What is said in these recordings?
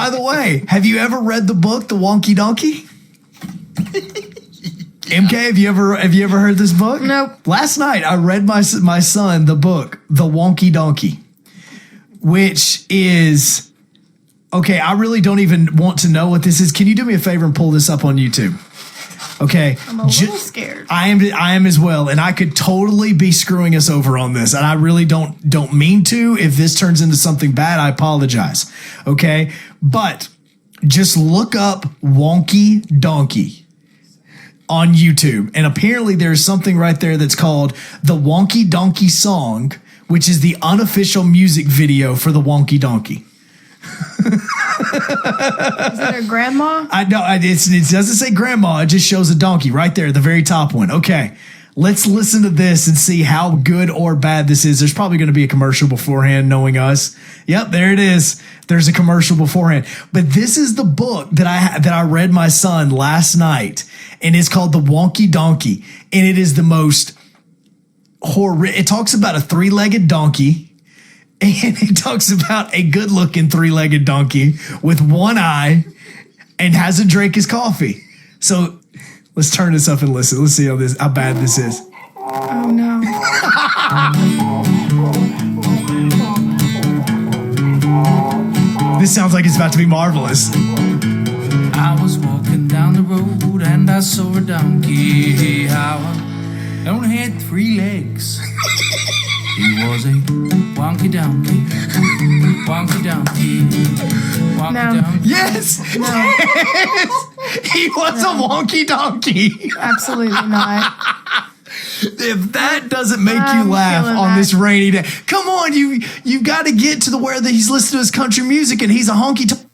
By the way, have you ever read the book, The Wonky Donkey? MK, have you ever heard this book? Nope. Last night I read my son the book, The Wonky Donkey, which is okay. I really don't even want to know what this is. Can you do me a favor and pull this up on YouTube? Okay, I'm a little scared. I am as well, and I could totally be screwing us over on this, and I really don't mean to. If this turns into something bad, I apologize. Okay, but just look up Wonky Donkey on YouTube, and apparently there's something right there that's called the Wonky Donkey Song, which is the unofficial music video for the Wonky Donkey. Is it a grandma? I know it doesn't say grandma. It just shows a donkey right there, the very top one. Okay, let's listen to this and see how good or bad this is. There's probably going to be a commercial beforehand, knowing us. Yep, there it is. There's a commercial beforehand. But this is the book that I read my son last night, and it's called The Wonky Donkey, and it is the most horrific. It talks about a three-legged donkey. And he talks about a good-looking three-legged donkey with one eye and hasn't drank his coffee. So let's turn this up and listen. Let's see how bad this is. Oh, no. This sounds like it's about to be marvelous. I was walking down the road and I saw a donkey. How I only had 3 legs. He was a wonky donkey, wonky donkey, wonky donkey. Yes! No. He was a wonky donkey. Absolutely not. If that doesn't make you laugh on this rainy day, come on, you've got to get to where he's listening to his country music and he's a honky tonk.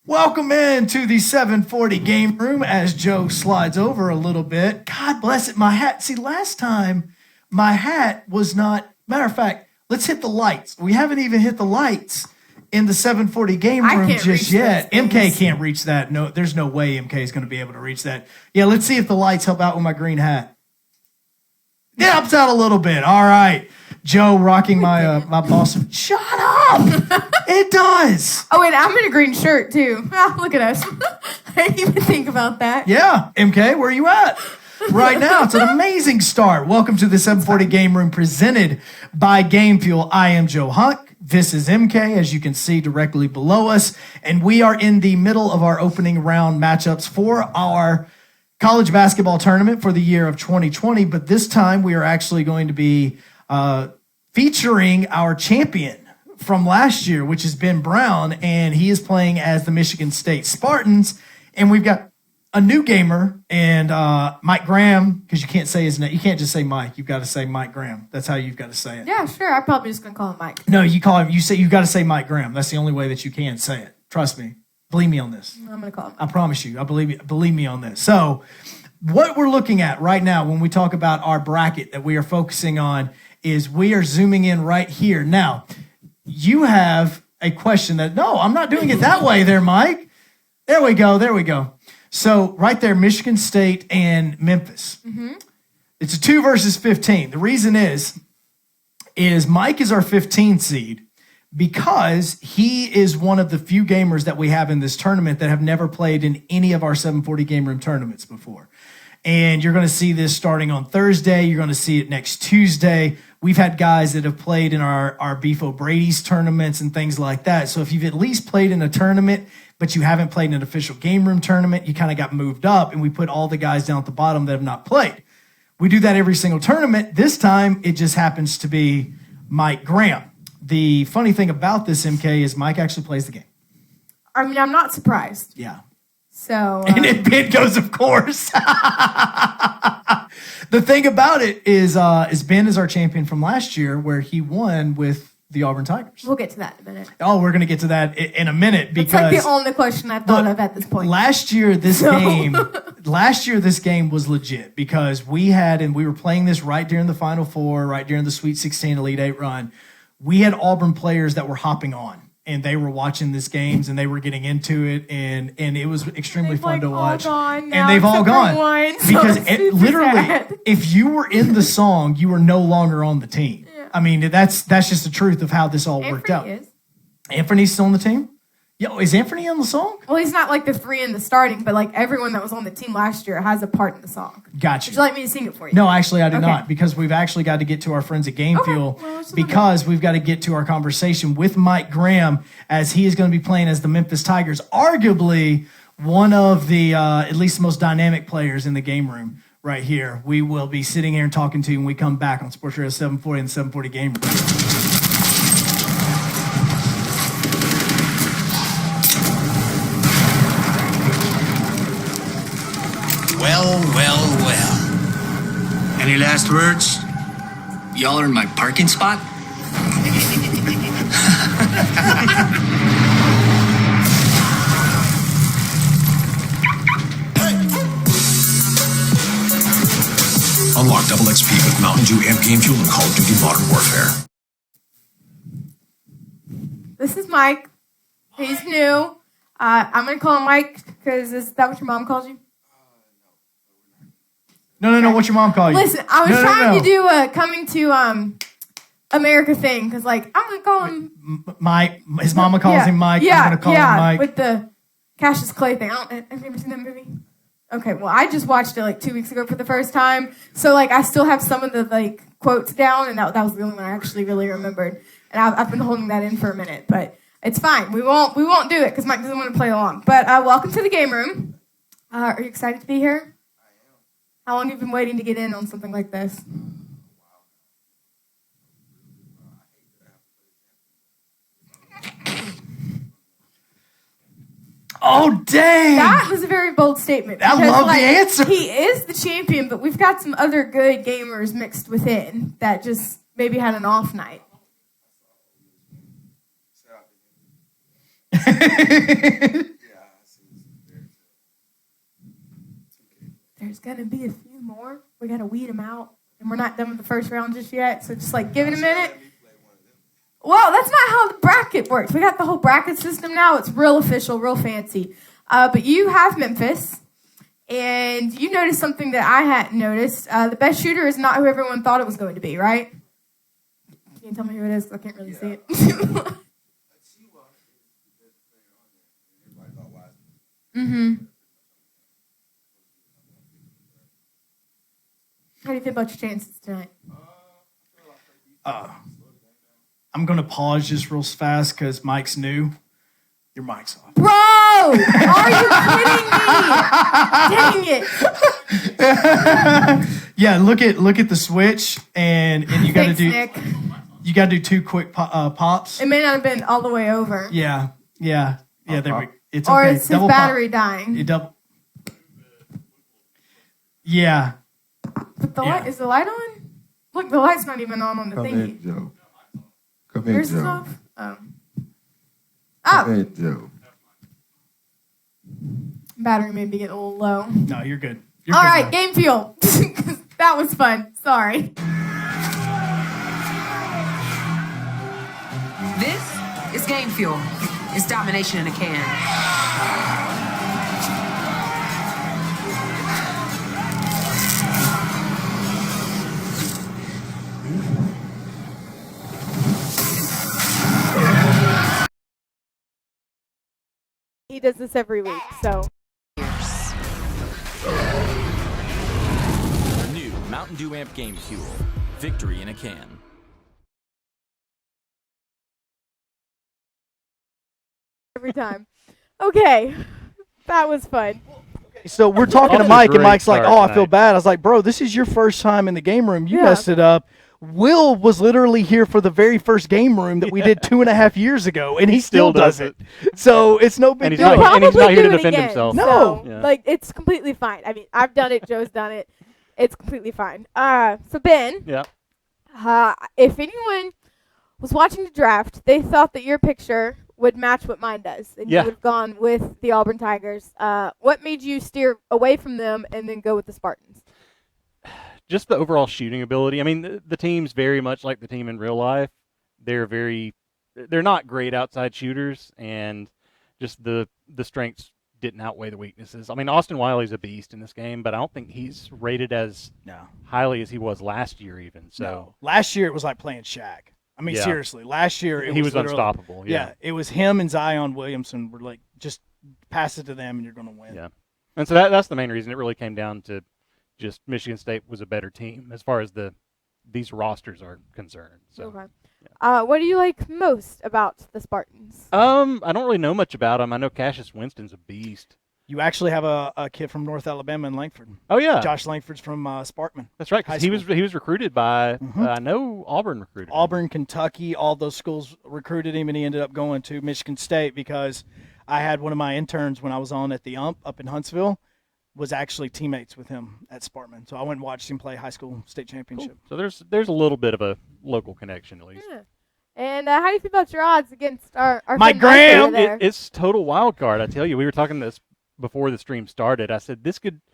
Welcome in to the 740 game room as Joe slides over a little bit. God bless it, my hat. See, last time my hat was not. Matter of fact, let's hit the lights. We haven't even hit the lights in the 740 game room just yet. MK can't reach that. No, there's no way MK is going to be able to reach that. Yeah, let's see if the lights help out with my green hat. It helps out a little bit. All right. Joe rocking my boss. Shut up! It does. Oh, wait, I'm in a green shirt, too. Oh, look at us. I didn't even think about that. Yeah. MK, where are you at? Right now, it's an amazing start. Welcome to the 740 Game Room presented by Game Fuel. I am Joe Huck. This is MK, as you can see directly below us. And we are in the middle of our opening round matchups for our college basketball tournament for the year of 2020. But this time, we are actually going to be featuring our champion from last year, which is Ben Brown. And he is playing as the Michigan State Spartans. And we've got a new gamer and Mike Graham, because you can't say his name. You can't just say Mike. You've got to say Mike Graham. That's how you've got to say it. Yeah, sure. I'm probably just going to call him Mike. No, you call him. You've got to say Mike Graham. That's the only way that you can say it. Trust me. Believe me on this. I'm going to call him. I promise you. I believe me on this. So what we're looking at right now when we talk about our bracket that we are focusing on is we are zooming in right here. Now, you have a question that, no, I'm not doing it that way there, Mike. There we go. So right there, Michigan State and Memphis. Mm-hmm. It's a 2 versus 15. The reason is Mike is our 15 seed because he is one of the few gamers that we have in this tournament that have never played in any of our 740 Game Room tournaments before. And you're going to see this starting on Thursday. You're going to see it next Tuesday. We've had guys that have played in our Beef O'Brady's tournaments and things like that. So if you've at least played in a tournament, but you haven't played in an official game room tournament, you kind of got moved up, and we put all the guys down at the bottom that have not played. We do that every single tournament. This time, it just happens to be Mike Graham. The funny thing about this, MK, is Mike actually plays the game. I mean, I'm not surprised. Yeah. So, and then Ben goes, of course. The thing about it is Ben is our champion from last year, where he won with the Auburn Tigers. We'll get to that in a minute. Oh, we're going to get to that in a minute because it's like the only question I thought of at this point. Last year, this game was legit because we were playing this right during the Final Four, right during the Sweet 16 Elite 8 run. We had Auburn players that were hopping on, and they were watching these games, and they were getting into it, and it was extremely fun to watch. And they've all gone. Because literally, if you were in the song, you were no longer on the team. Yeah. I mean, that's just the truth of how this all worked out. Anthony's still on the team? Yo, is Anthony on the song? Well, he's not like the 3 in the starting, but like everyone that was on the team last year has a part in the song. Gotcha. Would you like me to sing it for you? No, actually, I do Okay. not, because we've actually got to get to our friends at Game Okay. Fuel, Well, it's because we've got to get to our conversation with Mike Graham, as he is going to be playing as the Memphis Tigers, arguably one of the at least the most dynamic players in the game room right here. We will be sitting here and talking to you when we come back on Sports Radio 740 and 740 Game Room. Well. Any last words? Y'all are in my parking spot? Unlock double XP with Mountain Dew Amp Game Fuel and Call of Duty Modern Warfare. This is Mike. He's new. I'm going to call him Mike because is that what your mom calls you? No. What's your mom call you? Listen, I was No. trying to do a coming to America thing because, like, I'm going to call him Mike. His mama calls him Mike. Yeah, I'm going to call him Mike. with the Cassius Clay thing. Have you ever seen that movie? Okay, well, I just watched it like 2 weeks ago for the first time, so like I still have some of the like quotes down, and that was the only one I actually really remembered. And I've been holding that in for a minute, but it's fine. We won't do it because Mike doesn't want to play along. But welcome to the game room. Are you excited to be here? I am. How long have you been waiting to get in on something like this? Oh, dang. That was a very bold statement. I because, love the answer. He is the champion, but we've got some other good gamers mixed within that just maybe had an off night. There's going to be a few more. We got to weed them out. And we're not done with the first round just yet, so just like give it a minute. Well, that's not how the bracket works. We got the whole bracket system now. It's real official, real fancy. But you have Memphis, and you noticed something that I hadn't noticed. The best shooter is not who everyone thought it was going to be, right? Can you tell me who it is? 'Cause I can't really see it. Mm-hmm. How do you feel about your chances tonight? I'm going to pause just real fast because Mike's new. Your mic's off. Bro! Are you kidding me? Dang it. Yeah, look at the switch, and you got to Thanks, do Nick. you got to do 2 quick pops. It may not have been all the way over. Yeah. There we. It's Or okay. it's his battery dying. You double. Yeah. But the Yeah. light, is the light on? Look, the light's not even on the Come thingy. in, Joe. Come in, Yours is Joe. off? Oh. Come Oh, in, Joe. battery may be getting a little low. No, you're good. You're All good right, now. game fuel. That was fun. Sorry. This is Game Fuel. It's domination in a can. He does this every week, so. New Mountain Dew Amp Game Fuel. Victory in a can. Every time. Okay. That was fun. So we're talking to Off to a Mike, and great Mike's like, start "Oh, I feel tonight. bad." I was like, "Bro, this is your first time in the game room. You Yeah. messed it up." Will was literally here for the very first game room that we did 2.5 years ago, and he still does it. So it's no big And he's deal. not- and he's not here to do it defend again, himself. No. So, Yeah. like, it's completely fine. I mean, I've done it. Joe's done it. It's completely fine. So, Ben, Yeah. if anyone was watching the draft, they thought that your picture would match what mine does, and Yeah. you would have gone with the Auburn Tigers. What made you steer away from them and then go with the Spartans? Just the overall shooting ability. I mean, the team's very much like the team in real life. They're not great outside shooters, and just the strengths didn't outweigh the weaknesses. I mean, Austin Wiley's a beast in this game, but I don't think he's rated as No. highly as he was last year even. So No. Last year it was like playing Shaq. I mean, Yeah. seriously, last year He was literally- unstoppable. Yeah. it was him and Zion Williamson were like, just pass it to them and you're going to win. Yeah. And so that's the main reason. It really came down to just Michigan State was a better team as far as these rosters are concerned. So. Okay. What do you like most about the Spartans? I don't really know much about him. I know Cassius Winston's a beast. You actually have a kid from North Alabama in Langford. Oh yeah, Josh Langford's from Sparkman. That's right. 'Cause he was recruited by I know Auburn recruited him. Auburn, Kentucky, all those schools recruited him, and he ended up going to Michigan State because I had one of my interns when I was on at the up in Huntsville was actually teammates with him at Sparkman. So I went and watched him play high school state championship. Cool. So there's a little bit of a local connection at least. Yeah. And how do you feel about your odds against our Mike friend Mike over Graham? there? It's total wild card. I tell you, we were talking this before the stream started. I said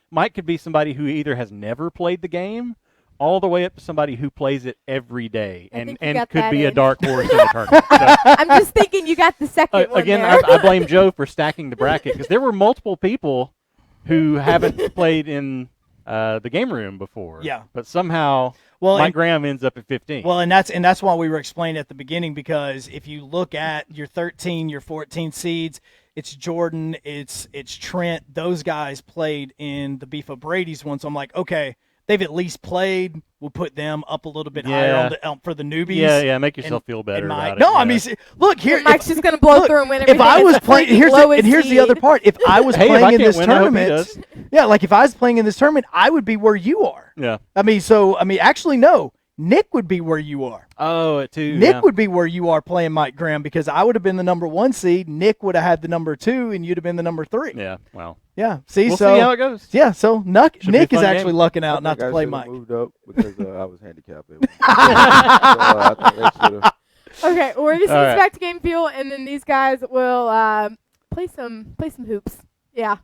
Mike could be somebody who either has never played the game, all the way up to somebody who plays it every day, I and think you got could that be a in. dark horse in the tournament. So, I'm just thinking you got the second one again, there. I blame Joe for stacking the bracket because there were multiple people who haven't played in the game room before. Yeah. But somehow Mike Graham ends up at 15. Well, and that's why we were explaining at the beginning, because if you look at your 13, your 14 seeds, it's Jordan, it's Trent. Those guys played in the Beef O'Brady's one, so I'm like, okay, they've at least played. We'll put them up a little bit higher for the newbies. Yeah, make yourself feel better about it. No, yeah. I mean, look here. Mike's just going to blow through and win everything. If I was playing, here's lowest the other part. If I was Hey, if I playing in can't this win, I hope he tournament, does. like if I was playing in this tournament, I would be where you are. Yeah. Actually, no. Nick would be where you are. Oh, it too. Nick would be where you are playing Mike Graham, because I would have been the number 1 seed. Nick would have had the number 2, and you'd have been the number 3. Yeah, well. Yeah. We'll see how it goes. Yeah, so Nick be a is fun actually game. lucking out not to play I Mike. moved up because I was handicapped. I think they should've- Okay, we're going to All switch right. back to game fuel, and then these guys will play some hoops. Yeah.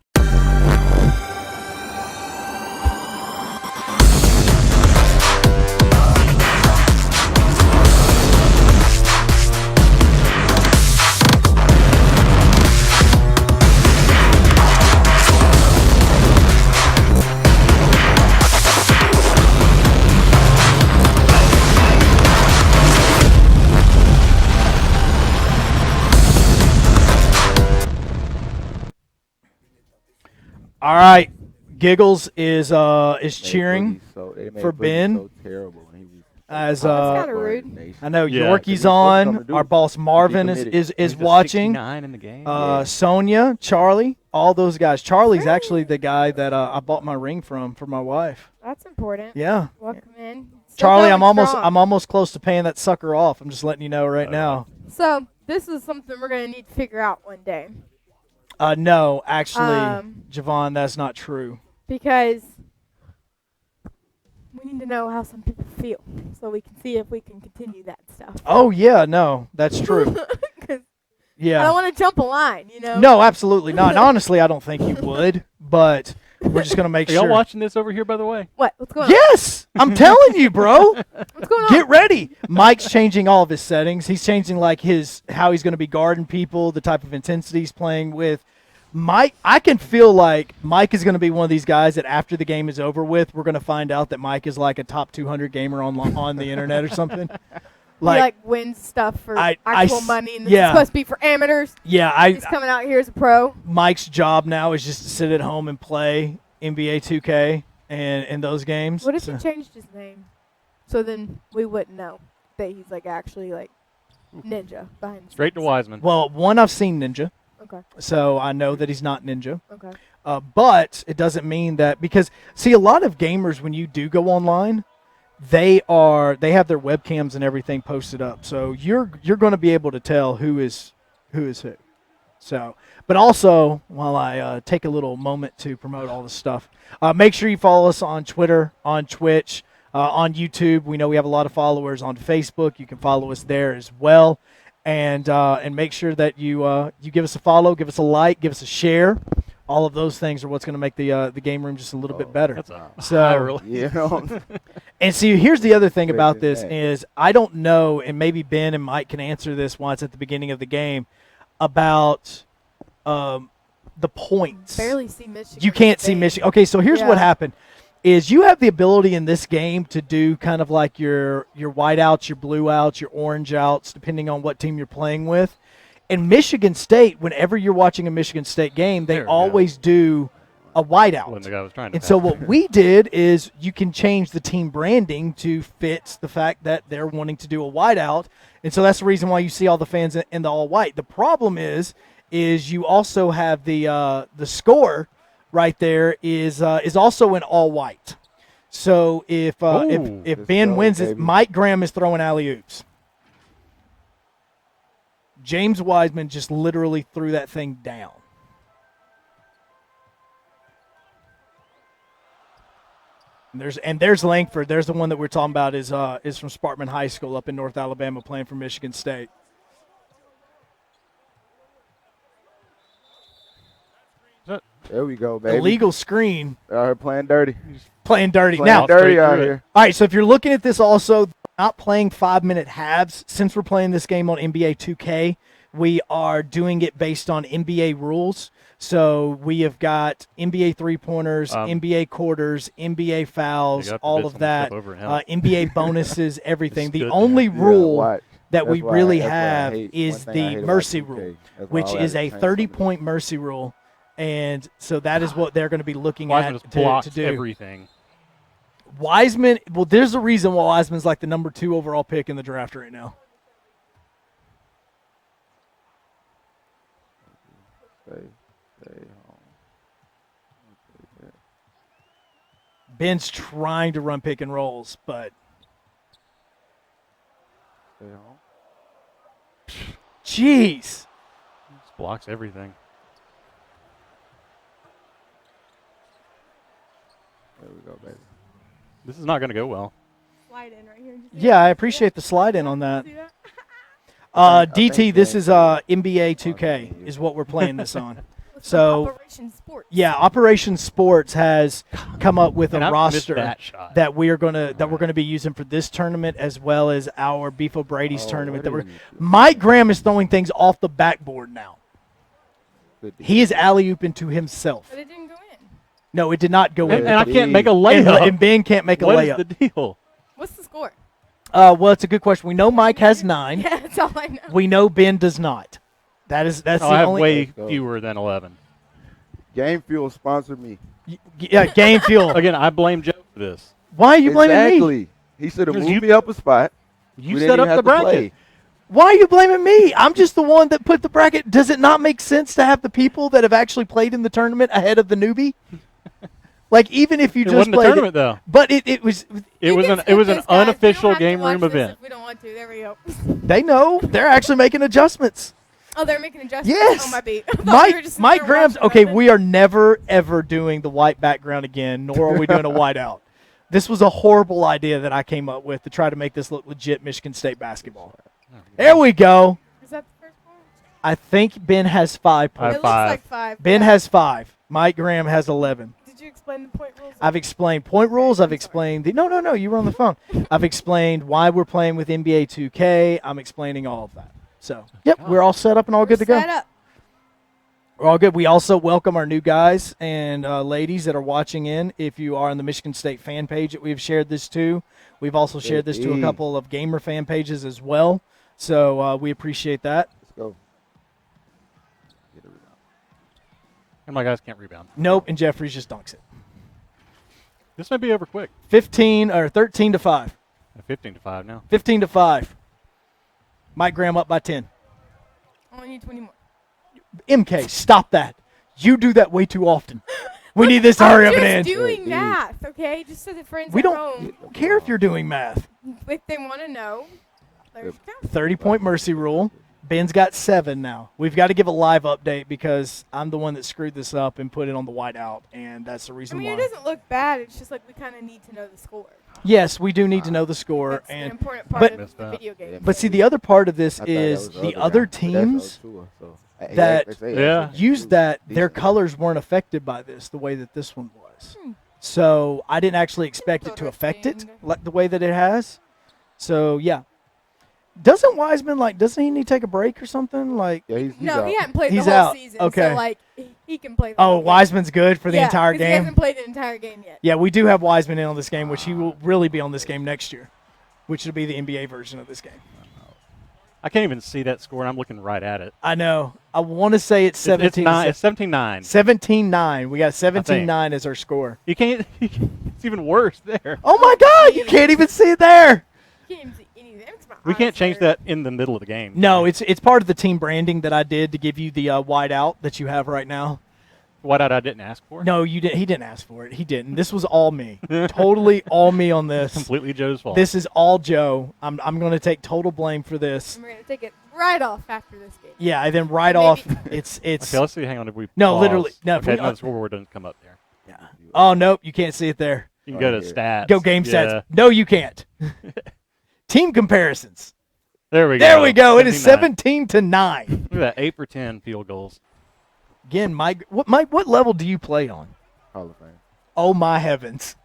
All right. Giggles is Made cheering Boogie they made for Boogie Ben. So terrible. And he was as that's kinda rude. I know Yeah. Yorkie's He's supposed to come on. to Our do- boss Marvin committed. is He's a watching. 69 in the game. Sonia, Charlie, all those guys. Charlie's actually the guy that I bought my ring from for my wife. That's important. Yeah. Welcome in. Still Charlie, going strong. I'm almost close to paying that sucker off. I'm just letting you know right now. So this is something we're going to need to figure out one day, No, actually, Um, Javon, that's not true. because we need to know how some people feel so we can see if we can continue that stuff. Oh yeah, no, that's true. 'Cause I Yeah. don't want to jump a line, you know? No, absolutely not. And honestly, I don't think you would, but we're just gonna make Are y'all sure. watching this over here, by the way? What? What's going on? Yes, I'm telling you, bro. What's going on? Get ready. Mike's changing all of his settings. He's changing like how he's going to be guarding people, the type of intensity he's playing with. Mike, I can feel like Mike is going to be one of these guys that after the game is over with, we're going to find out that Mike is like a top 200 gamer on the internet or something. He like wins stuff for actual money, and this is supposed to be for amateurs. Yeah, He's coming out here as a pro. Mike's job now is just to sit at home and play NBA 2K and those games. What if he changed his name? So then we wouldn't know that he's like actually like ninja behind the Straight to scenes. Wiseman. Well, one, I've seen Ninja. Okay. So I know that he's not Ninja. Okay. But it doesn't mean that, because see, a lot of gamers, when you do go online, they have their webcams and everything posted up. So you're going to be able to tell who is who. So, but also, while I take a little moment to promote all this stuff, make sure you follow us on Twitter, on Twitch, on YouTube. We know we have a lot of followers on Facebook. You can follow us there as well. And make sure that you give us a follow, give us a like, give us a share. All of those things are what's going to make the game room just a little bit better. That's a So, high really. You know, and see, here's the other thing about Crazy this thing. is I don't know, and maybe Ben and Mike can answer this once at the beginning of the game, about the points. Barely see Michigan. You can't see State. Michigan. Okay, so here's what Yeah. happened. is you have the ability in this game to do kind of like your white outs, your blue outs, your orange outs, depending on what team you're playing with. In Michigan State, whenever you're watching a Michigan State game, they always do a white out. When the guy was trying to And so what we did is you can change the team branding to fit the fact that they're wanting to do a white out. And so that's the reason why you see all the fans in the all white. The problem is you also have the score right there is also in all white. So if Ben wins it, Mike Graham is throwing alley-oops. James Wiseman just literally threw that thing down. And there's Langford. There's the one that we're talking about is from Sparkman High School up in North Alabama playing for Michigan State. There we go, baby. Illegal screen. Playing dirty. Playing dirty. Playing dirty out here. All right, so if you're looking at this also, not playing 5-minute halves. Since we're playing this game on NBA 2K, we are doing it based on NBA rules. So we have got NBA three-pointers, NBA quarters, NBA fouls, all of that, NBA bonuses, everything. The only rule that we really have is the mercy rule, which is a 30-point mercy rule. And so that is what they're going to be looking at to do. Everything. Wiseman, well, there's a reason why Wiseman's like the number 2 overall pick in the draft right now. Stay home. Ben's trying to run pick and rolls, but Stay home. Jeez. Just blocks everything. There we go, baby. This is not going to go well. Slide in right here. Yeah, I appreciate the slide in on that. DT, this is NBA 2K is what we're playing this on. So Operation Sports. Yeah, Operation Sports has come up with a roster that we're gonna be using for this tournament as well as our Beef O'Brady's tournament. Mike Graham is throwing things off the backboard now. He is alley-ooping to himself. But it didn't go in. No, it did not go in. And I can't make a layup. And Ben can't make a layup. What is the deal? What's the score? Well, it's a good question. We know Mike has 9. Yeah, that's all I know. We know Ben does not. That's the I have only. way fewer than 11. Game Fuel sponsored me. Yeah, Game Fuel. Again, I blame Joe for this. Why are you blaming me? He should have moved me up a spot. You set up the bracket. Why are you blaming me? I'm just the one that put the bracket. Does it not make sense to have the people that have actually played in the tournament ahead of the newbie? Like, even if you It just wasn't a played tournament, though. But it was an unofficial game room event. If we don't want to, there we go. They know. They're actually making adjustments. Oh, they're making adjustments? Yes. Oh, my beat. Mike Graham's, okay, we are never, ever doing the white background again, nor are we doing a white out. This was a horrible idea that I came up with to try to make this look legit Michigan State basketball. There we go. Is that the first one? I think Ben has 5 points. It looks like 5. Ben has 5. Mike Graham has 11. Did you explain the point rules? I've explained point rules. I've explained no. You were on the phone. I've explained why we're playing with NBA 2K. I'm explaining all of that. So, yep, we're all set up and all good to go. Set up. We're all good. We also welcome our new guys and ladies that are watching in. If you are on the Michigan State fan page that we've shared this to, we've also shared this to a couple of gamer fan pages as well. So we appreciate that. Let's go. And my guys can't rebound. Nope, and Jeffries just dunks it. This may be over quick. 13 or 13 to 5. 15 to 5 now. 15 to 5. Mike Graham up by 10. Only need 20 more. MK, stop that. You do that way too often. We need this to hurry up and end. I'm just doing math, okay? Just so the friends We at don't home, care if you're doing math. if they want to know, there's 30-point mercy rule. Ben's got 7 now. We've got to give a live update because I'm the one that screwed this up and put it on the whiteout, and that's the reason why. it doesn't look bad. It's just like we kind of need to know the score. Yes, we do need to know the score. That's and an important part of the video game. But see, the other part of this is the other teams that used that, their colors weren't affected by this the way that this one was. So I didn't actually expect it to affect it like the way that it has. So, yeah. Doesn't Wiseman doesn't he need to take a break or something? Yeah, he's No, out. he hadn't played He's the whole out. season. Okay. So, like, he can play the Oh, whole game. Wiseman's good for the entire 'cause He game? hasn't played the entire game yet. Yeah, we do have Wiseman in on this game, which he will really be on this game next year, which will be the NBA version of this game. I can't even see that score, and I'm looking right at it. I know. I want to say it's 17. It's 17-9. 17-9. We got 17-9 as our score. You can't. It's even worse there. Oh, my God. You can't even see it there. You can't even see anything. We can't change that in the middle of the game. No, it's part of the team branding that I did to give you the white out that you have right now. Whiteout I didn't ask for? No, you didn't. He didn't ask for it. He didn't. This was all me. Totally all me on this. Completely Joe's fault. This is all Joe. I'm going to take total blame for this. And we're going to take it right off after this game. Yeah, and then right off, it's. Okay, let's see. Hang on. If we No, pause. literally. No, Okay, no, the scoreboard doesn't come up there. Yeah. Oh, nope. You can't see it there. You can go to stats. Go game Yeah. stats. No, you can't. Team comparisons. There we go. There we go. It is 17-9. 17-9. Look at that. 8 for 10 field goals. Again, Mike, what level do you play on? Hall of Fame. Oh, my heavens.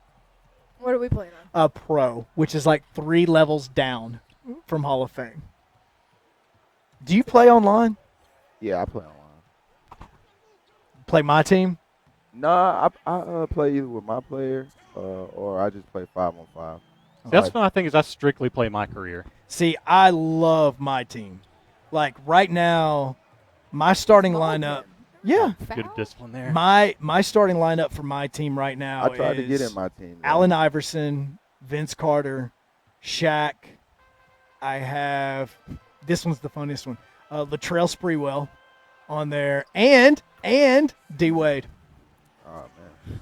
What are we playing on? A pro, which is like 3 levels down from Hall of Fame. Do you play online? Yeah, I play online. Play my team? Nah, I play either with my player or I just play 5-on-5. That's what I think is I strictly play my career. See, I love my team. Like right now, my starting lineup. Yeah, Good discipline there. my starting lineup for my team right now I tried to is get in my team. though. Allen Iverson, Vince Carter, Shaq. I have this one's the funniest one. Latrell Sprewell on there, and D Wade. Oh man.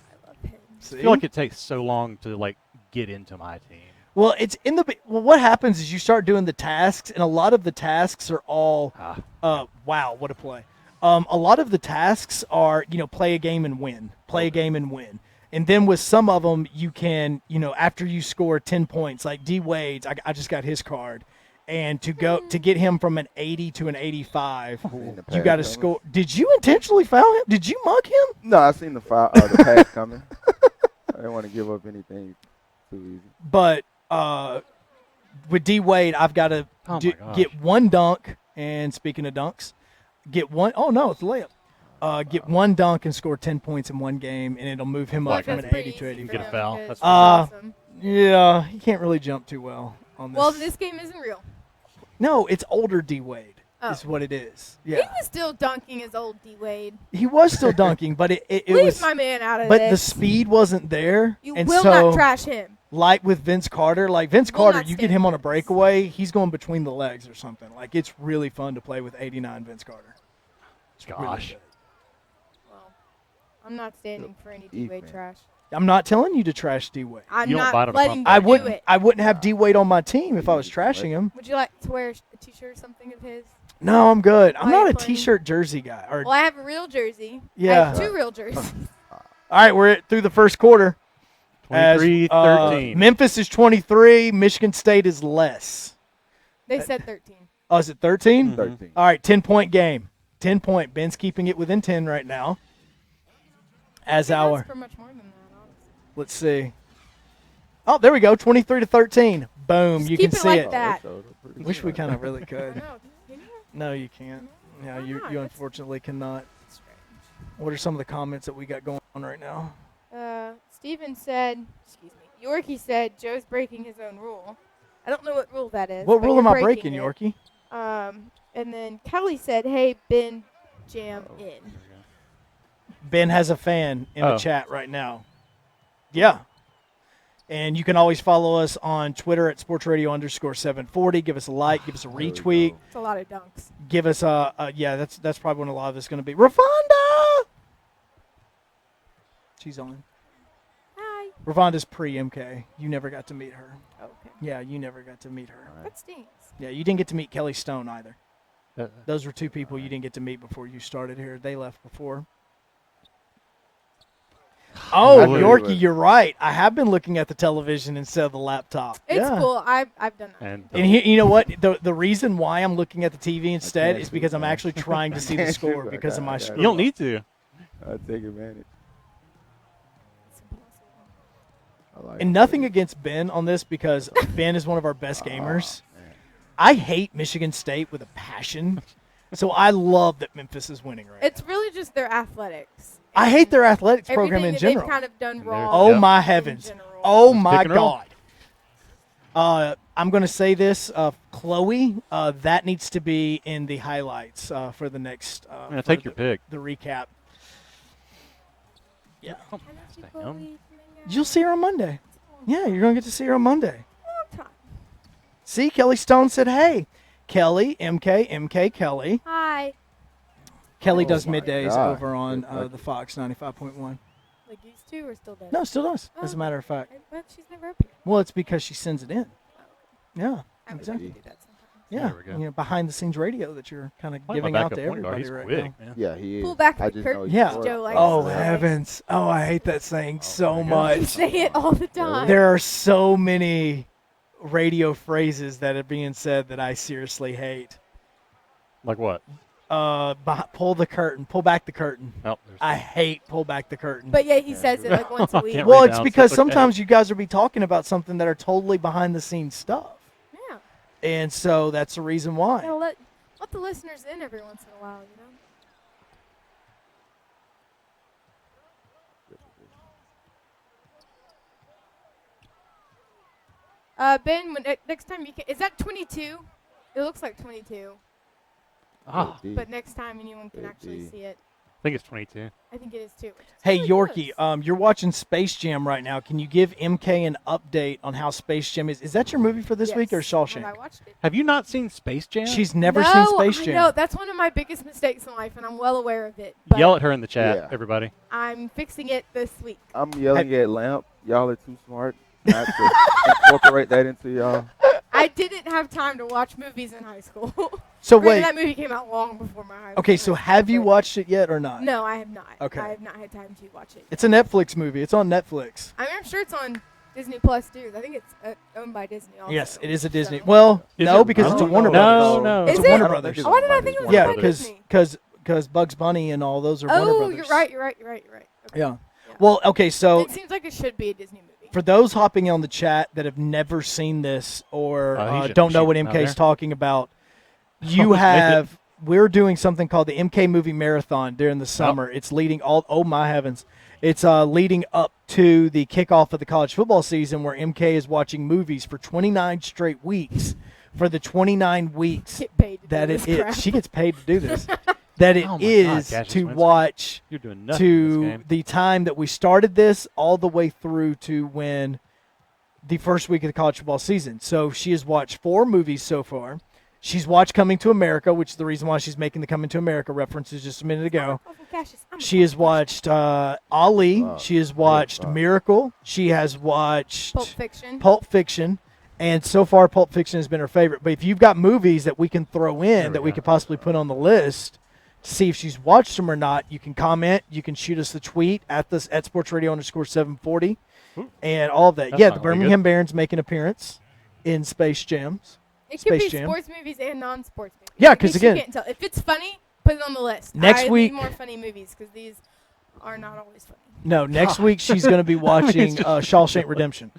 See? I feel like it takes so long to get into my team. Well, it's in the what happens is you start doing the tasks, and a lot of the tasks are all wow, what a play. A lot of the tasks are, play a game and win. Play a game and win. And then with some of them, you can, after you score 10 points, like D Wade's, I just got his card. And to get him from an 80 to an 85, you got to score. Did you intentionally foul him? Did you mug him? No, I seen the pass coming. I didn't want to give up anything too easy. But with D Wade, I've got to get one dunk. And speaking of dunks, get one. Oh no, it's a layup. Get one dunk and score 10 points in one game, and it'll move him up from an 80 to 85. Get a foul. That's awesome. Yeah, he can't really jump too well on this. Well, this game isn't real. No, it's older D Wade. Is what it is. Yeah, He was still dunking his old D Wade. he was still dunking, but it Leave was. my man out of But this. the speed wasn't there. You and will so, not trash him. Like with Vince Carter, Vince Will Carter, not you get stand him on a this. breakaway, he's going between the legs or something. It's really fun to play with 89 Vince Carter. It's really Gosh. good. Well, I'm not standing for any D Wade Defense. trash. I'm not telling you to trash D Wade. I'm You don't not bite on a letting pump. you do it. I wouldn't have D Wade on my team if I was trashing him. Would you like to wear a T-shirt or something of his? No, I'm good. I'm Why are not you a playing? T-shirt jersey guy. Well, I have a real jersey. I Yeah. have 2 real jerseys. All right, we're through the first quarter. 23-13. Memphis is 23. Michigan State is less. They said 13. Oh, is it 13? 13. All right, 10-point game. 10-point. Ben's keeping it within 10 right now. As They our asked for much more than that, honestly. let's see. Oh, there we go. 23-13. Boom. Just you keep can it see like it. that. Wish we kind of really I could. know. Can you? No, you can't. Yeah, Why you not? you That's unfortunately cannot. strange. What are some of the comments that we got going on right now? Steven said, excuse me, Yorkie said Joe's breaking his own rule. I don't know what rule that is. What but rule you're am I breaking, it. Yorkie? And then Kelly said, hey, Ben, jam in. Ben has a fan in the Oh. chat right now. Yeah. And you can always follow us on Twitter at sportsradio_740. Give us a like. Give us a retweet. It's a lot of dunks. Give us yeah, that's probably when a lot of this is going to be. Rafonda! She's on. Hi. Ravonda's pre-MK. You never got to meet her. Okay. Yeah, you never got to meet her. That stinks. Yeah, you didn't get to meet Kelly Stone either. Uh, Those were 2 people you didn't get to meet before you started here. They left before. Oh, Really? Yorkie, you're right. I have been looking at the television instead of the laptop. It's yeah. cool. I've done that. And And you know what? The reason why I'm looking at the TV instead is because I'm actually trying to see the score because of my screw. you don't need to. I take advantage. I like And nothing against Ben on this because Ben is one of our best gamers. I hate Michigan State with a passion, so I love that Memphis is winning right It's really just their athletics. I hate their athletics program in Everything that general. they've kind of done wrong. Oh Yep. my in heavens! general. Oh Just my pick and roll. God! I'm going to say this, Chloe. That needs to be in the highlights for the next. Yeah, for take your pick. The recap. Yeah, Oh, stay home. you'll see her on Monday. Yeah, you're going to get to see her on Monday. Long time. See, Kelly Stone said, "Hey, Kelly, MK, Kelly." Hi. Kelly Oh does my middays God. over on Good the Fox 95.1. Like used to or still does? No, still does. As a Oh. matter of fact. But she's never up here. Well, it's because she sends it in. Yeah, I would exactly. like to do that sometime. Yeah, There we go. you know, behind the scenes radio that you're kind of I like giving my out backup to point guard. everybody He's right quick, now. man. Yeah, he is. Pull back I the just curtain. know he's Yeah. short. Joe likes Oh to say. heavens! Oh, I hate that saying so my You much. say it all the time. There are so many radio phrases that are being said that I seriously hate. Like what? Pull the curtain. Pull back the curtain. Oh, there's I hate pull back the curtain. But yeah, he says it like once a week. Can't Well, read it's now, so because it's okay. sometimes you guys will be talking about something that are totally behind the scenes stuff, Yeah. and so that's the reason why. Gotta let the listeners in every once in a while, you know? Ben, next time you can, is that 22? It looks like 22, Ah, but next time anyone can actually Maybe. see it. I think it's 22. I think it is too. which is Hey, really Yorkie, close. you're watching Space Jam right now. Can you give MK an update on how Space Jam is? Is that your movie for this week or Yes, Shawshank? and I watched it. Have you not seen Space Jam? She's never no, seen Space Jam. No, that's one of my biggest mistakes in life, and I'm well aware of it. But Yell at her in the chat, Yeah. everybody. I'm fixing it this week. I'm yelling at Lamp. Y'all are too smart not to incorporate that into y'all. I didn't have time to watch movies in high school. So Granted, wait. that movie came out long before my high Okay, my so high have school, you but- watched it yet or not? No, I have not. Okay. I have not had time to watch it. It's a Netflix movie. It's on Netflix. I mean, I'm sure it's on Disney Plus too. I think it's owned by Disney. Also, Yes, it is a Disney. so- Well, Is no, it? because I it's a don't Warner know. Brothers. No, Is It's it? a Warner I don't Brothers. think Oh, why did I think it was Yeah, owned by Disney? because Bugs Bunny and all those are Warner Oh, Brothers. you're right. You're right. Okay. Yeah. Well, okay, so It seems like it should be a Disney movie. for those hopping on the chat that have never seen this or Oh, he should don't know shoot what him out MK's there. talking about, you Let's make have we're doing something called the MK Movie Marathon during the summer. It's leading oh my heavens. It's leading up to the kickoff of the college football season where MK is watching movies for 29 straight weeks. For the 29 weeks Get paid to that do it this is, crap. she gets paid to do this. That it Oh my God, is Cassius to Winston. watch You're doing nothing in this to game. the time that we started this all the way through to when the first week of the college football season. So she has watched 4 movies so far. She's watched Coming to America, which is the reason why she's making the Coming to America references just a minute ago. Oh, Cassius, I'm She has watched Ali. Wow. She has watched Wow. Miracle. She has watched Pulp Fiction. And so far, Pulp Fiction has been her favorite. But if you've got movies that we can throw in that we could possibly put on the list to see if she's watched them or not, you can comment. You can shoot us the tweet at @sportsradio_740 and all of that. That's Yeah, not the really Birmingham Barons make an appearance in Space Jams. It could Space be Jam. sports movies and non-sports movies. Yeah, In 'cause case you again- can't tell. If it's funny, put it on the list. Next I week- need more funny movies because these are not always funny, No, next week she's going to be watching just- Shawshank Redemption.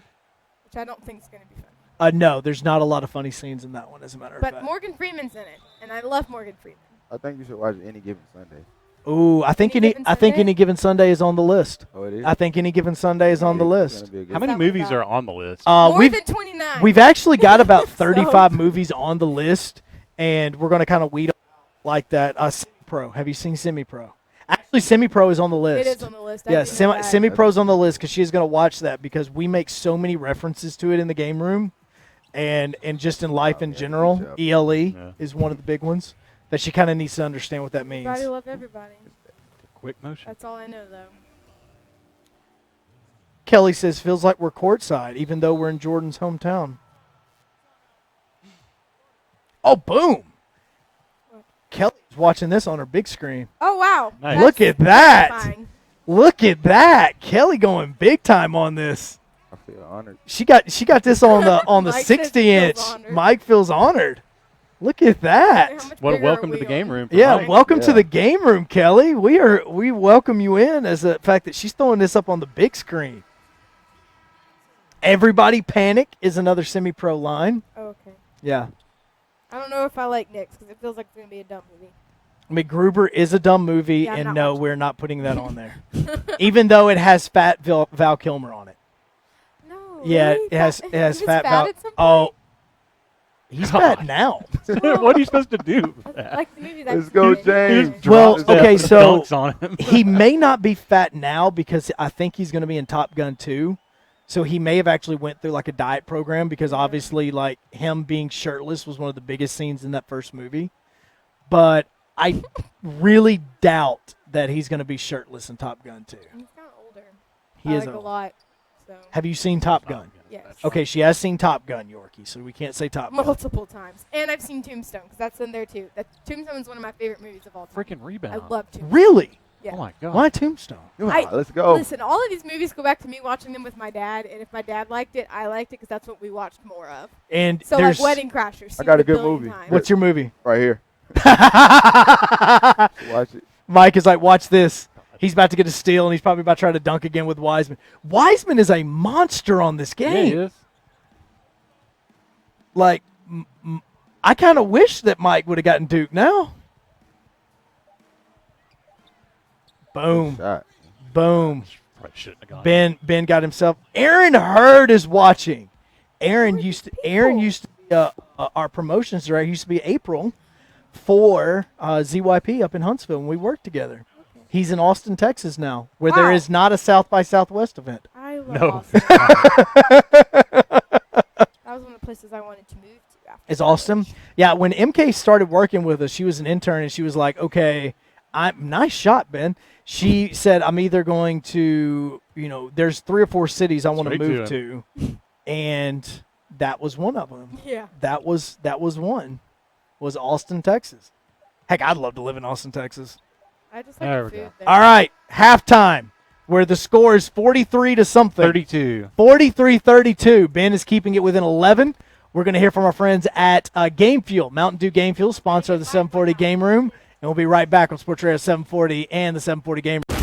which I don't think is going to be funny. No, there's not a lot of funny scenes in that one, as a matter of But fact. Morgan Freeman's in it, and I love Morgan Freeman. I think you should watch Any Given Sunday. Ooh, I think Any Given Sunday? Any given Sunday is on the list. Oh, it is? I think Any Given Sunday is on the It's list. gonna be a good How many that one movies about? are on the list? More We've than 29. we've actually got about So- 35 movies on the list, and we're going to kind of weed like that. Semi-Pro. Have you seen Semi-Pro? Actually, Semi-Pro is on the list. It is on the list. I Yeah, do know that. Semi-Pro's on the list because she's going to watch that because we make so many references to it in the game room, and just in life in yeah, general. good job. ELE Yeah. is one of the big ones that she kind of needs to understand what that means. Everybody love everybody. Quick motion. That's all I know, though. Kelly says, feels like we're courtside, even though we're in Jordan's hometown. Oh, boom. Kelly's watching this on her big screen. Oh, wow. Nice. Look at that. Terrifying. Look at that. Kelly going big time on this. I feel honored. She got this on the Mike says 60 he feels inch. honored. Mike feels honored. Look at How that. much What a bigger welcome are to the we game on? room. for Yeah, Mike. welcome to Yeah. the game room, Kelly. We welcome you in as the fact that she's throwing this up on the big screen. Everybody Panic is another Semi-Pro line. Oh, okay. Yeah. I don't know if I like Knicks because it feels like it's going to be a dumb movie. MacGruber is a dumb movie, Yeah, I'm and not no, watching we're not putting that on there. Even though it has fat Val Kilmer on it. No. Yeah, really? it has He's fat Val. at some Oh, he's fat now. What are you supposed to do? with that? Like the movie Let's go, James. Well, Drops okay, it. so Dunks on him. he may not be fat now because I think he's going to be in Top Gun 2. So he may have actually went through like a diet program because obviously like him being shirtless was one of the biggest scenes in that first movie. But I really doubt that he's going to be shirtless in Top Gun 2. He's kind of older. He I is like a old. lot. So. Have you seen Top Gun? Yes. Okay, she has seen Top Gun, Yorkie, so we can't say Top Gun. Multiple times. And I've seen Tombstone because that's in there too. Tombstone is one of my favorite movies of all time. Freaking Rebound. I love Tombstone. Really? Yeah. Oh my god. Why Tombstone? Let's go. Listen, all of these movies go back to me watching them with my dad, and if my dad liked it, I liked it because that's what we watched more of. And So there's like Wedding Crashers. I got a seen it good billion movie. times. What's your movie? Right here. Watch it. Mike is like, watch this. He's about to get a steal, and he's probably about to try to dunk again with Wiseman. Wiseman is a monster on this Yeah, game. he is. Like, I kind of wish that Mike would have gotten Duke now. Boom. Shot. Boom. Probably shouldn't have gone. Ben got himself. Aaron Hurd is watching. Aaron used to be our promotions director. He used to be April for ZYP up in Huntsville, and we worked together. Okay. He's in Austin, Texas now, where there is not a South by Southwest event. I love No. Austin. That was one of the places I wanted to move to after. Is Austin? Yeah, when MK started working with us, she was an intern, and she was like, okay, nice shot, Ben. She said, I'm either going to, there's 3 or 4 cities I want to Straight move to to, and that was one of them. Yeah. That was one, was Austin, Texas. Heck, I'd love to live in Austin, Texas. I just like There the we go. food there. All right, halftime, where the score is 43 to something. 32. 43-32. Ben is keeping it within 11. We're going to hear from our friends at Game Fuel, Mountain Dew Game Fuel, sponsor of the 740 Game Room. And we'll be right back on Sports Radio 740 and the 740 Game Room.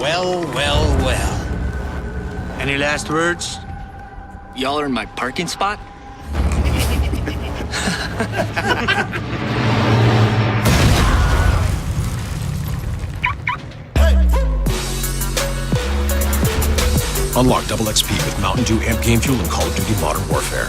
Well. Any last words? Y'all are in my parking spot? Unlock double XP with Mountain Dew Amp Game Fuel and Call of Duty Modern Warfare.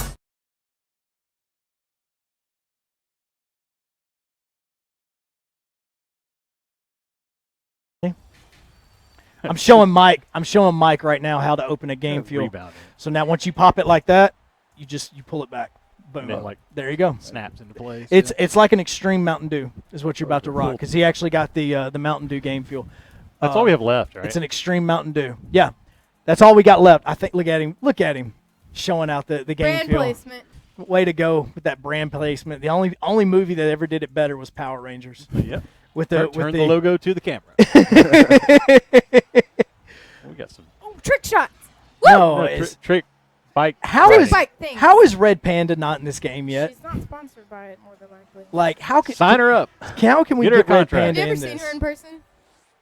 I'm showing Mike right now how to open a Game Fuel. Rebounding. So now once you pop it like that, you pull it back. Boom. And then, there you go. Snaps into place. It's like an extreme Mountain Dew is what you're about to rock because he actually got the Mountain Dew Game Fuel. That's all we have left, right? It's an extreme Mountain Dew. Yeah, that's all we got left. I think. Look at him showing out the Game Brand Fuel. placement. Way to go with that brand placement. The only movie that ever did it better was Power Rangers. Yep. With the Turn the logo to the camera. We got some. Oh, trick shots. No, trick bike. How is bike things. how is Red Panda not in this game yet? She's not sponsored by it, more than likely. Like how can Sign her up. How can we Get her a get Red contract. Panda Have you in ever seen this? her in person?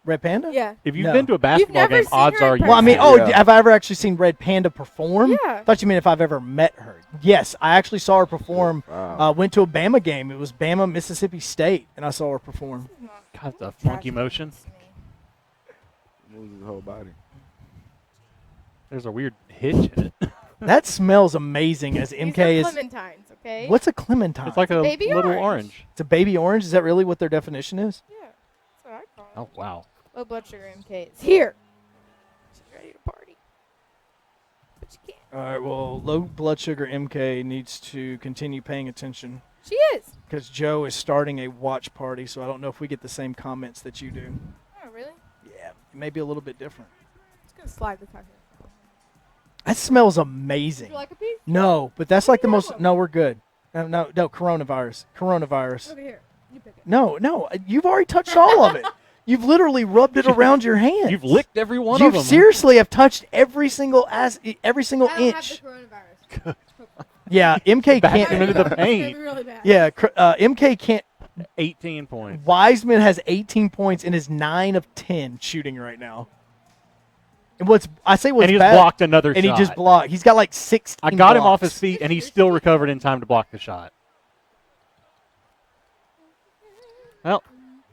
Red Panda? Yeah. If you've No. been to a basketball never game, seen odds her in are you. Well, I mean, Yeah. have I ever actually seen Red Panda perform? Yeah. I thought you meant if I've ever met her. Yes, I actually saw her perform. Wow. Went to a Bama game. It was Bama, Mississippi State, and I saw her perform. God, the funky motion. Moves his whole body. There's a weird hitch in it. That smells amazing. As These MK are is. Clementines, okay? What's a clementine? It's like a baby little orange. orange. It's a baby orange. Is that really what their definition is? Yeah, that's what I call it. Oh wow. Low blood sugar MK is here. She's ready to party. But you can't. All right. Well, low blood sugar MK needs to continue paying attention She is. because Joe is starting a watch party. So I don't know if we get the same comments that you do. Oh, really? Yeah, it may be a little bit different. Just gonna slide the top here. That smells amazing. Would you like a piece? No, but that's like the Yeah. most. No, we're good. No, coronavirus. Coronavirus. Over here. You pick it. No, you've already touched all of it. You've literally rubbed it around your hand. You've licked every one You of them. seriously have touched every single every single I don't inch. have the coronavirus. Yeah, MK Back can't. into the It's paint. gonna be really bad. Yeah, MK can't. 18 points. Wiseman has 18 points and is 9 of 10 shooting right now. And what's and he just bad, blocked another and shot. he just blocked. He's got like 16 I got him off blocks. his feet, and he still recovered in time to block the shot. Well,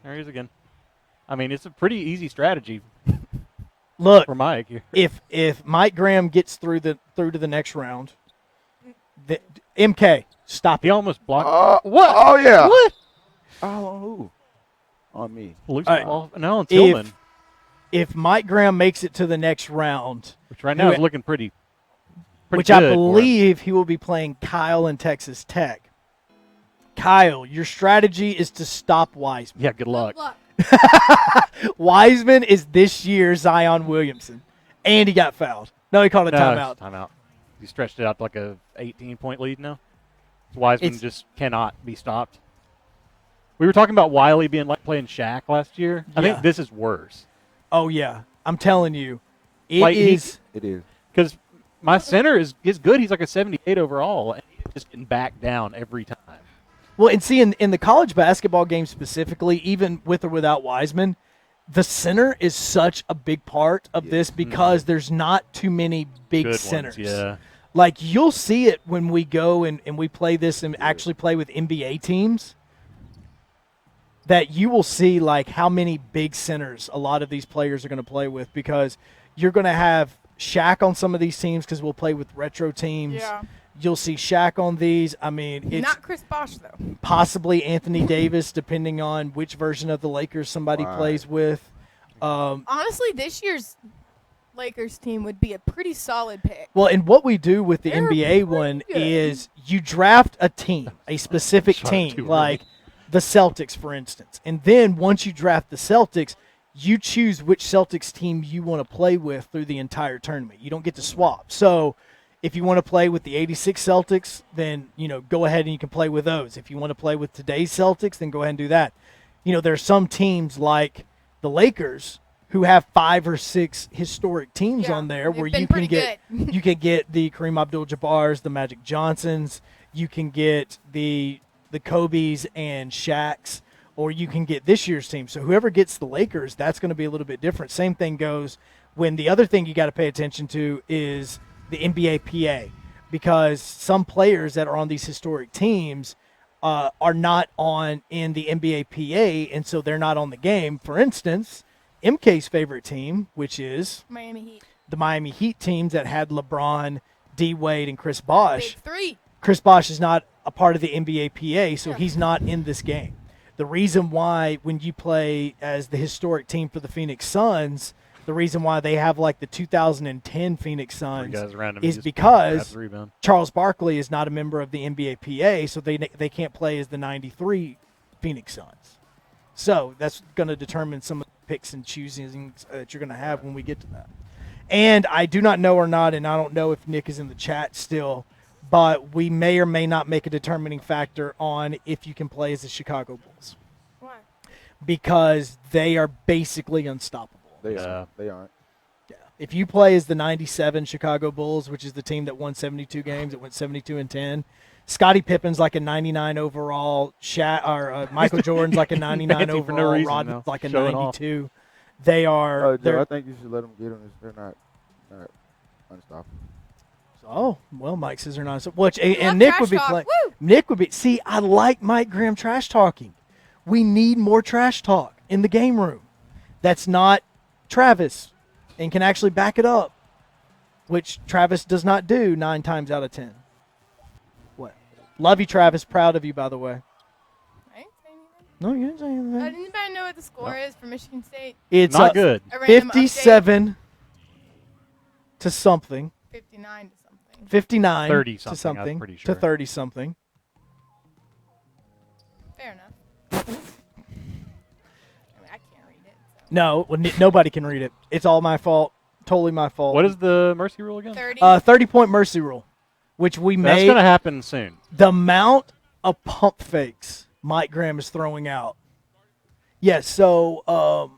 there he is again. I mean, it's a pretty easy strategy. Look, for Mike here. If Mike Graham gets through to the next round, MK, stop. He almost blocked. What? Oh yeah. What? Oh, who? On me. Loose ball. No, on Tillman. If Mike Graham makes it to the next round, which right now is looking pretty which good I believe he will be playing Kyle in Texas Tech. Kyle, your strategy is to stop Wiseman. Yeah, good luck. Wiseman is this year's Zion Williamson, and he got fouled. No, he called a timeout. Timeout. He stretched it out to like a 18-point lead now. Wiseman just cannot be stopped. We were talking about Wiley being like playing Shaq last year. I think this is worse. Oh yeah, I'm telling you, It is. Because my center is good. He's like a 78 overall, and he's just getting backed down every time. Well, and see, in the college basketball game specifically, even with or without Wiseman, the center is such a big part of this because there's not too many big Good centers. ones, yeah. Like, you'll see it when we go and we play this and actually play with NBA teams, that you will see, like, how many big centers a lot of these players are going to play with, because you're going to have Shaq on some of these teams because we'll play with retro teams. Yeah. You'll see Shaq on these. I mean, it's not Chris Bosh, though. possibly Anthony Davis, depending on which version of the Lakers somebody plays with. Honestly, this year's Lakers team would be a pretty solid pick. Well, and what we do with the NBA one is you draft a team, a specific team, like the Celtics, for instance. And then once you draft the Celtics, you choose which Celtics team you want to play with through the entire tournament. You don't get to swap. So if you want to play with the 86 Celtics, then, go ahead and you can play with those. If you want to play with today's Celtics, then go ahead and do that. There are some teams like the Lakers who have 5 or 6 historic teams on there where you can get you can get the Kareem Abdul-Jabbars, the Magic Johnsons, you can get the Kobe's and Shaq's, or you can get this year's team. So whoever gets the Lakers, that's going to be a little bit different. Same thing goes when the other thing you got to pay attention to is the NBA PA, because some players that are on these historic teams are not in the NBA PA, and so they're not on the game. For instance, MK's favorite team, which is Miami Heat. The Miami Heat teams that had LeBron, D. Wade, and Chris Bosh. Big three. Chris Bosh is not a part of the NBA PA, so he's not in this game. The reason why when you play as the historic team for the Phoenix Suns, the reason why they have like the 2010 Phoenix Suns is because Charles Barkley is not a member of the NBA PA, so they can't play as the 93 Phoenix Suns. So that's going to determine some of the picks and choosings that you're going to have when we get to that. And I do not know or not, and I don't know if Nick is in the chat still, but we may or may not make a determining factor on if you can play as the Chicago Bulls. Why? Because they are basically unstoppable. They aren't. Yeah. If you play as the 97 Chicago Bulls, which is the team that won 72 games, it went 72-10. Scottie Pippen's like a 99 overall. Michael Jordan's like a 99 overall. Rodman's like a 92. They are. Joe, I think you should let them get them. They're not unstoppable. Oh, well, Mike says they're not. And Nick would be playing. Nick would be. See, I like Mike Graham trash talking. We need more trash talk in the game room. That's not Travis and can actually back it up, which Travis does not do 9 times out of 10. What? Love you, Travis. Proud of you, by the way. I ain't saying anything. No, you didn't say anything. Does anybody know what the score is for Michigan State? It's not good. 57 to something. 59 to something. 59 30 to something, something I'm pretty sure. to 30 something. Fair enough. I can't read it. So. No, nobody can read it. It's all my fault. Totally my fault. What is the mercy rule again? 30. 30-point mercy rule, which we made. That's going to happen soon. The amount of pump fakes Mike Graham is throwing out. Yes, so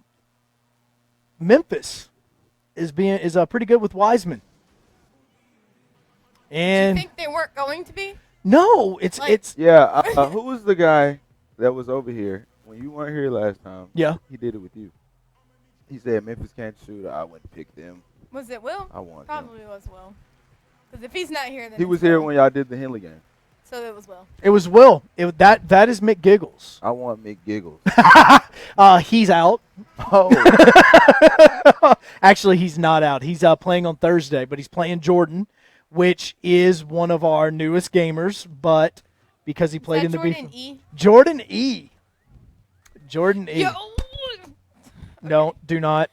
Memphis is pretty good with Wiseman. And Do you think they weren't going to be? No, it's yeah. Who was the guy that was over here when you weren't here last time? Yeah, he did it with you. He said Memphis can't shoot. I wouldn't pick them. Was it Will? I want him. Probably was Will. Because if he's not here, then He it's was here Will. when y'all did the Henley game. So it was Will. It was Will. That is McGiggles. I want McGiggles. He's out. Oh. Actually, he's not out. He's playing on Thursday, but he's playing Jordan, which is one of our newest gamers. But because he played in the Jordan E? Jordan E. Jordan E. Yo. No, do not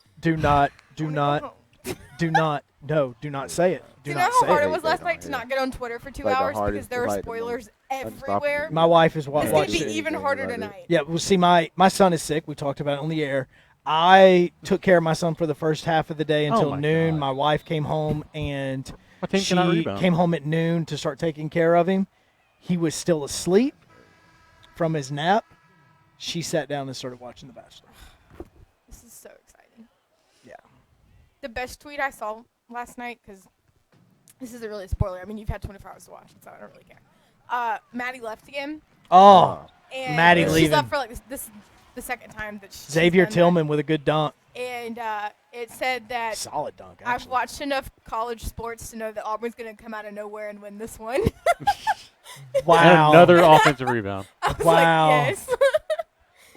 say it. Do you know how hard it was last night to not get on Twitter for 2 Like the hours because hardest there were fight in the spoilers Unstoppable. everywhere? My wife is It's going to watching be it. even harder tonight. Yeah, well, see, my son is sick. We talked about it on the air. I took care of my son for the first half of the day until my noon. God. My wife came home, and My team cannot she rebound. came home at noon to start taking care of him. He was still asleep from his nap. She sat down and started watching The Bachelor. This is so exciting. Yeah. The best tweet I saw last night, because this isn't really a spoiler. I mean, you've had 24 hours to watch it, so I don't really care. Maddie left again. Oh, And Maddie she's leaving. left for like this the second time that she's Xavier done that. Tillman with a good dunk. And it said that Solid dunk, I've actually. watched enough college sports to know that Auburn's going to come out of nowhere and win this one. Wow. And another offensive rebound. I was Wow. like, yes.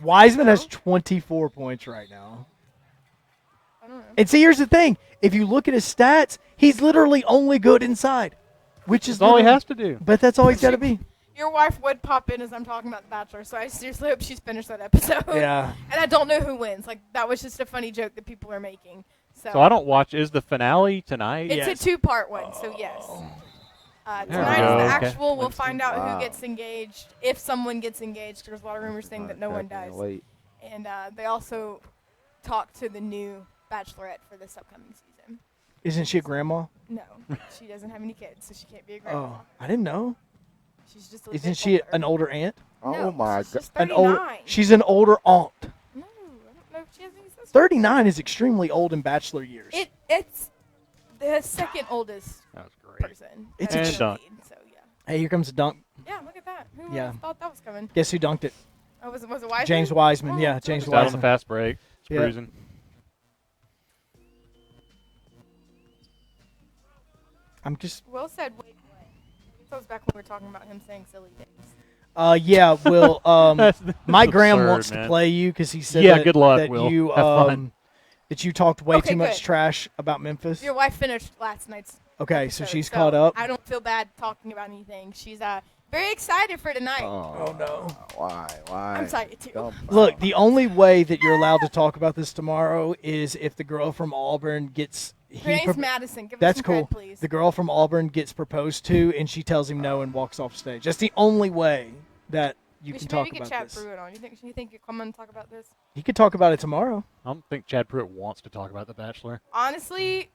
Wiseman has 24 points right now. I don't know. And see, here's the thing. If you look at his stats, he's literally only good inside, which is That's all he literally- has to do. But that's all he's got to be. Your wife would pop in as I'm talking about The Bachelor, so I seriously hope she's finished that episode. Yeah. And I don't know who wins. Like, that was just a funny joke that people are making. So I don't watch. Is the finale tonight? It's Yes. a two-part one, so yes. There we Tonight go. is the Okay. actual. We'll find out Wow. who gets engaged, if someone gets engaged. There's a lot of rumors saying that no one Can't does. wait. And they also talk to the new Bachelorette for this upcoming season. Isn't she a grandma? No, she doesn't have any kids, so she can't be a grandma. Oh, I didn't know. She's just a little Isn't bit she older. an older aunt? Oh No, my she's god. just An 39. older. She's an older aunt. No, I don't know if she has any sisters. 39 is extremely old in bachelor years. It's the second oldest That was great. person. It's as a the dunk. lead, so yeah. Hey, here comes a dunk. Yeah, look at that. Who would Yeah. have thought that was coming? Guess who dunked it? Oh, was it Wiseman? James Wiseman. Oh, Yeah, look James at Just out on the Wiseman. fast break. It's Yeah. cruising. I'm just. Will said, wait, what? That was back when we were talking about him saying silly things. Yeah, Will. That's Mike Graham absurd, wants man. to play you because he said Yeah, that, good luck, that Will. you Have fun. that you talked way Okay, too much good. trash about Memphis. Your wife finished last night's Okay, so episode, she's caught up. I don't feel bad talking about anything. She's very excited for tonight. Oh no. Why? I'm excited too. Dumb. Look, the only way that you're allowed to talk about this tomorrow is if the girl from Auburn gets. Her name's Madison. Give That's her some cool. cred, please. The girl from Auburn gets proposed to, and she tells him no and walks off stage. That's the only way that you we can should talk maybe get about Chad this. Pruitt on. You think you come on and talk about this? He could talk about it tomorrow. I don't think Chad Pruitt wants to talk about The Bachelor. Honestly,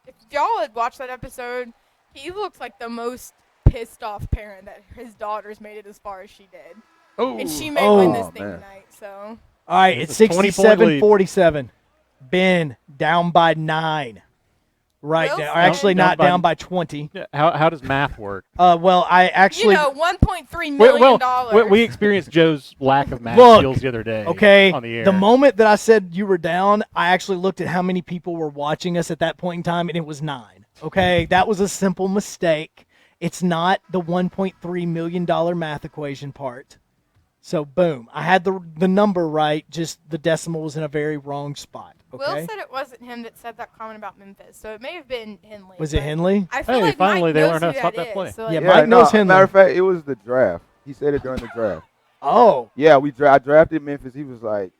if y'all had watched that episode, he looks like the most pissed off parent that his daughter's made it as far as she did. Oh, And she may win this Oh, thing man. tonight, so. All right, It's it's a 20-point lead. 67-47. Ben down by 9 right Will now. Or said- actually, Down not by- down by 20. Yeah, how does math work? Well, I actually. You know, $1.3 million. We experienced Joe's lack of math Look, skills the other day. Okay, on the air. the moment that I said you were down, I actually looked at how many people were watching us at that point in time, and it was 9. Okay, that was a simple mistake. It's not the $1.3 million math equation part. So, boom. I had the number right, just the decimal was in a very wrong spot. Okay? Will said it wasn't him that said that comment about Memphis, so it may have been Henley. Was it but Henley? I feel Hey, like finally Mike they knows learned how who to stop that that play. is, so, like, Yeah, Yeah, Mike knows Henley. Matter of fact, it was the draft. He said it during the draft. Oh. Yeah, I drafted Memphis. He was like,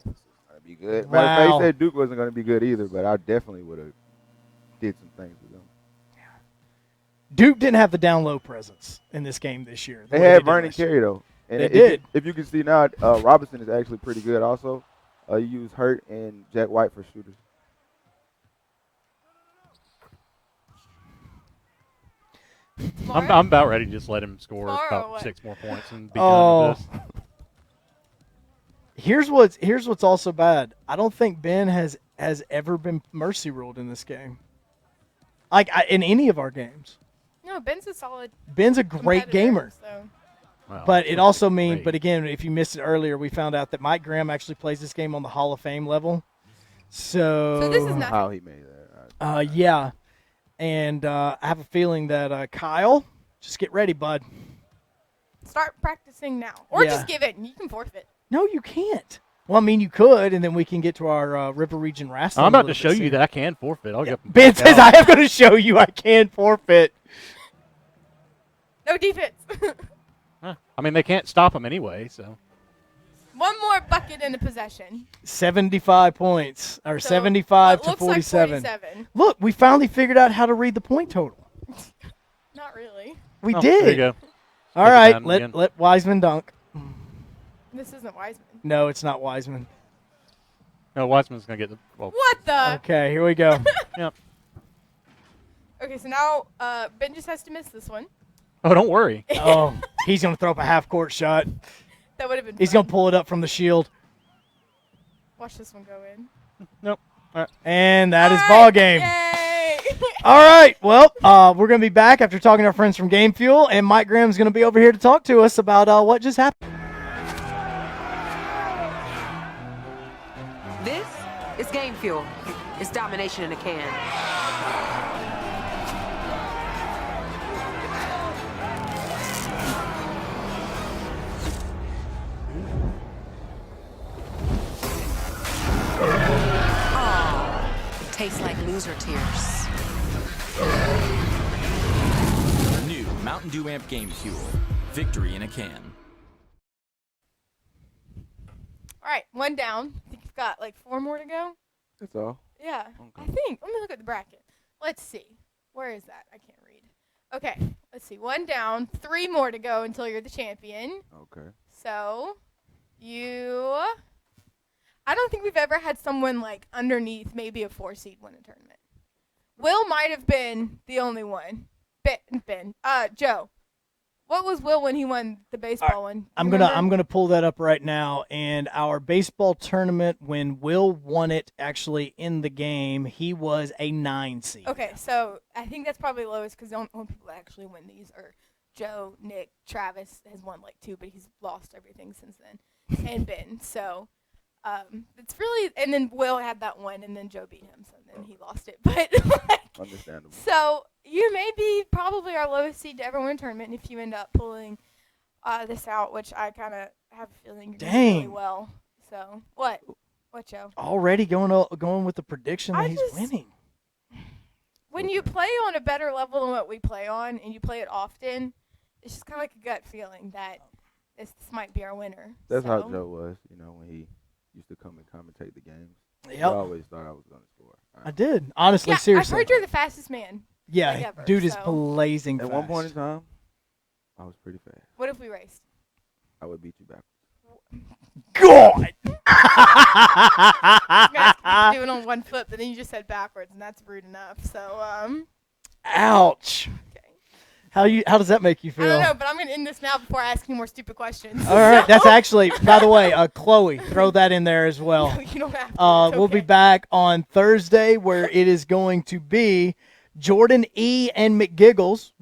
"This is gonna be good." Matter of fact, Wow. he said Duke wasn't gonna be good either, but I definitely would have did some things with them. Duke didn't have the down low presence in this game this year. the They way had did Vernon last year. Carey though, and They if did. if you can see now, Robinson is actually pretty good. Also, you use Hurt and Jack White for shooters. I'm about ready to just let him score Tomorrow, about what? 6 more points and be Oh. done with this. Here's what's also bad. I don't think Ben has ever been mercy ruled in this game. Like in any of our games. No, Ben's a solid Ben's a great competitor, gamer. So. Wow, But it that's also means, great. but again, if you missed it earlier, we found out that Mike Graham actually plays this game on the Hall of Fame level. So So this is not How he made that? Yeah. And I have a feeling that Kyle, just get ready, bud. Start practicing now. Or Yeah. just give it and you can forfeit. No, you can't. Well, I mean, you could, and then we can get to our River Region wrestling. I'm about to show you that I can forfeit. I'll get Ben says, I am going to show you I can forfeit. No defense. I mean, they can't stop him anyway, so. One more bucket in the possession. 75 points, or So, 75 to looks like 47. 47. Look, we finally figured out how to read the point total. Not really. We Oh, did. There you go. All Take it right, down let again. Wiseman dunk. This isn't Wiseman. No, it's not Wiseman. No, Wiseman's going to get the. Well, What the? Okay, here we go. Yep. Okay, so now Ben just has to miss this one. Oh, don't worry. Oh, he's going to throw up a half-court shot. That would have been He's fun. going to pull it up from the shield. Watch this one go in. Nope. All right. And that is All ball right, game. Yay! All right. Well, we're going to be back after talking to our friends from Game Fuel, and Mike Graham's going to be over here to talk to us about what just happened. This is Game Fuel. It's domination in a can. Oh, tastes like loser tears. New Mountain Dew Amp Game Fuel. Victory in a can. All right, one down. I think you've got like 4 more to go. That's all. Yeah, Okay. I think. Let me look at the bracket. Let's see. Where is that? I can't read. Okay, let's see. 1 down, 3 more to go until you're the champion. Okay. So, I don't think we've ever had someone like underneath maybe a 4 seed win a tournament. Will might have been the only one. Joe. What was Will when he won the baseball one? I'm gonna pull that up right now. And our baseball tournament, when Will won it, actually in the game, he was a 9 seed. Okay, so I think that's probably lowest because the only people that actually win these are Joe, Nick, Travis has won like 2, but he's lost everything since then, and Ben. So it's really, and then Will had that one, and then Joe beat him, so then he lost it. But Understandable. so you may be probably our lowest seed to ever win a tournament if you end up pulling this out, which I kind of have a feeling you're doing really Dang. well. So what, Joe? Already going with the prediction that he's winning. When you play on a better level than what we play on, and you play it often, it's just kind of like a gut feeling that this might be our winner. That's so. how Joe was, when he used to come and commentate the games. Yep. I always thought I was going to score. I did. Honestly, Yeah, seriously. I've heard you're the fastest man. Yeah, like ever, dude is so. blazing At fast. one point in time, I was pretty fast. What if we raced? I would beat you back. God! You guys keep doing on one foot, but then you just said backwards, and that's rude enough. So, Ouch. okay. How does that make you I feel? don't know, but I'm going to end this now before I ask any more stupid questions. All right, that's actually, by the way, Chloe, throw that in there as well. No, you don't have to. It's We'll be okay. back on Thursday where it is going to be Jordan E. and McGiggles,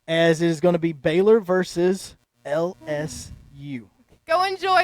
as it is going to be Baylor versus LSU. Go enjoy